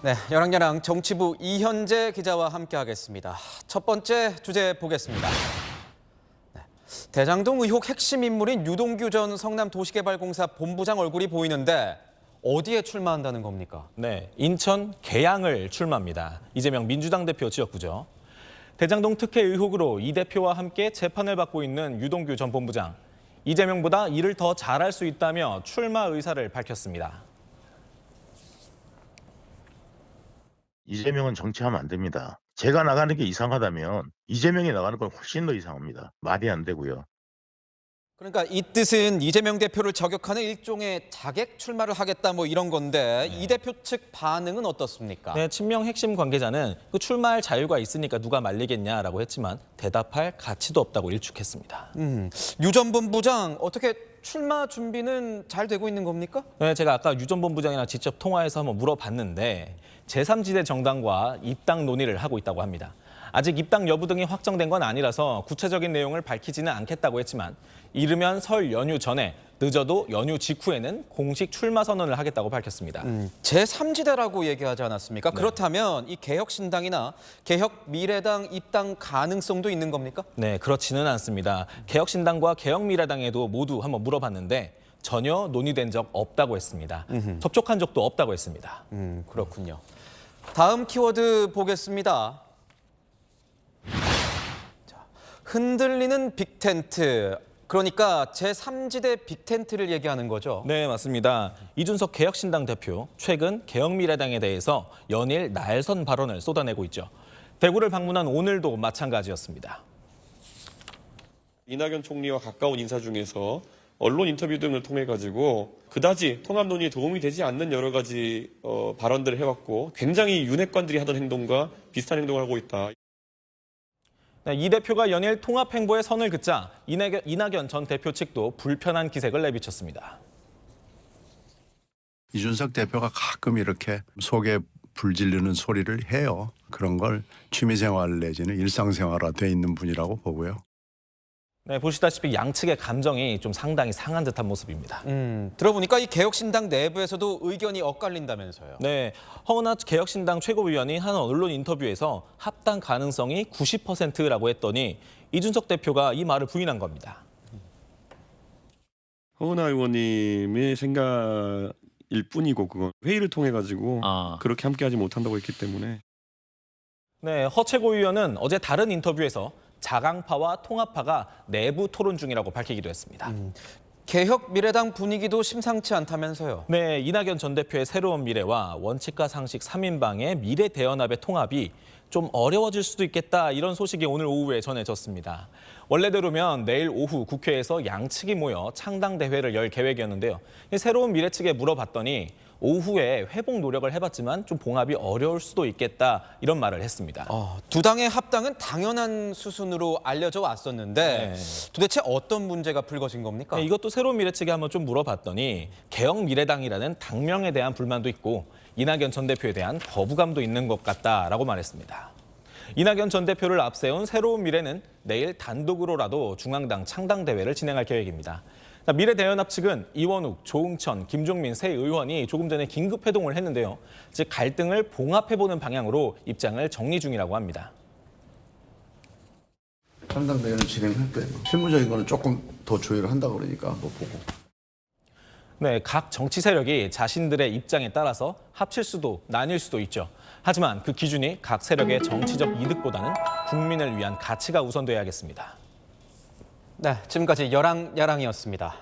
네, 여랑야랑 정치부 이현재 기자와 함께하겠습니다. 첫 번째 주제 보겠습니다. 네, 대장동 의혹 핵심 인물인 유동규 전 성남도시개발공사 본부장 얼굴이 보이는데 어디에 출마한다는 겁니까? 네, 인천 계양을 출마합니다. 이재명 민주당 대표 지역구죠. 대장동 특혜 의혹으로 이 대표와 함께 재판을 받고 있는 유동규 전 본부장. 이재명보다 일을 더 잘할 수 있다며 출마 의사를 밝혔습니다. 이재명은 정치하면 안 됩니다. 제가 나가는 게 이상하다면 이재명이 나가는 건 훨씬 더 이상합니다. 말이 안 되고요. 그러니까 이 뜻은 이재명 대표를 저격하는 일종의 자객 출마를 하겠다 뭐 이런 건데 이 대표 측 반응은 어떻습니까? 네, 친명 핵심 관계자는 그 출마할 자유가 있으니까 누가 말리겠냐라고 했지만 대답할 가치도 없다고 일축했습니다. 유 전 본부장 어떻게 출마 준비는 잘 되고 있는 겁니까? 네, 제가 아까 유 전 본부장이랑 직접 통화해서 한번 물어봤는데 제3지대 정당과 입당 논의를 하고 있다고 합니다. 아직 입당 여부 등이 확정된 건 아니라서 구체적인 내용을 밝히지는 않겠다고 했지만 이르면 설 연휴 전에 늦어도 연휴 직후에는 공식 출마 선언을 하겠다고 밝혔습니다. 제3지대라고 얘기하지 않았습니까? 그렇다면 이 개혁신당이나 개혁미래당 입당 가능성도 있는 겁니까? 네, 그렇지는 않습니다. 개혁신당과 개혁미래당에도 모두 한번 물어봤는데 전혀 논의된 적 없다고 했습니다. 접촉한 적도 없다고 했습니다. 그렇군요. 다음 키워드 보겠습니다. 자, 흔들리는 빅텐트. 그러니까 제3지대 빅텐트를 얘기하는 거죠? 네, 맞습니다. 이준석 개혁신당 대표, 최근 개혁미래당에 대해서 연일 날선 발언을 쏟아내고 있죠. 대구를 방문한 오늘도 마찬가지였습니다. 이낙연 총리와 가까운 인사 중에서 언론 인터뷰 등을 통해 가지고 그다지 통합 논의에 도움이 되지 않는 여러 가지 발언들을 해왔고 굉장히 윤핵관들이 하던 행동과 비슷한 행동을 하고 있다. 네, 이 대표가 연일 통합 행보에 선을 긋자 이낙연 전 대표 측도 불편한 기색을 내비쳤습니다. 이준석 대표가 가끔 이렇게 속에 불 지르는 소리를 해요. 그런 걸 취미생활 내지는 일상생활화 돼 있는 분이라고 보고요. 네, 보시다시피 양측의 감정이 좀 상당히 상한 듯한 모습입니다. 들어보니까 이 개혁신당 내부에서도 의견이 엇갈린다면서요. 네, 허은하 개혁신당 최고위원이 한 언론 인터뷰에서 합당 가능성이 90%라고 했더니 이준석 대표가 이 말을 부인한 겁니다. 허은하 의원님의 생각일 뿐이고 그건 회의를 통해 가지고 그렇게 함께하지 못한다고 했기 때문에. 네, 허 최고위원은 어제 다른 인터뷰에서 자강파와 통합파가 내부 토론 중이라고 밝히기도 했습니다. 개혁미래당 분위기도 심상치 않다면서요. 네, 이낙연 전 대표의 새로운 미래와 원칙과 상식 3인방의 미래 대연합의 통합이 좀 어려워질 수도 있겠다 이런 소식이 오늘 오후에 전해졌습니다. 원래대로면 내일 오후 국회에서 양측이 모여 창당대회를 열 계획이었는데요. 새로운 미래 측에 물어봤더니 오후에 회복 노력을 해봤지만 좀 봉합이 어려울 수도 있겠다 이런 말을 했습니다. 두 당의 합당은 당연한 수순으로 알려져 왔었는데 도대체 어떤 문제가 불거진 겁니까? 네, 이것도 새로운 미래 측에 한번 좀 물어봤더니 개혁미래당이라는 당명에 대한 불만도 있고 이낙연 전 대표에 대한 거부감도 있는 것 같다라고 말했습니다. 이낙연 전 대표를 앞세운 새로운 미래는 내일 단독으로라도 중앙당 창당대회를 진행할 계획입니다. 미래대연합 측은 이원욱, 조응천, 김종민 세 의원이 조금 전에 긴급 회동을 했는데요. 즉 갈등을 봉합해보는 방향으로 입장을 정리 중이라고 합니다. 창당대회는 진행할 거예요. 실무적인 거는 조금 더 조율을 한다고 그러니까 뭐 보고. 네, 각 정치 세력이 자신들의 입장에 따라서 합칠 수도 나뉠 수도 있죠. 하지만 그 기준이 각 세력의 정치적 이득보다는 국민을 위한 가치가 우선돼야겠습니다. 네, 지금까지 여랑야랑이었습니다.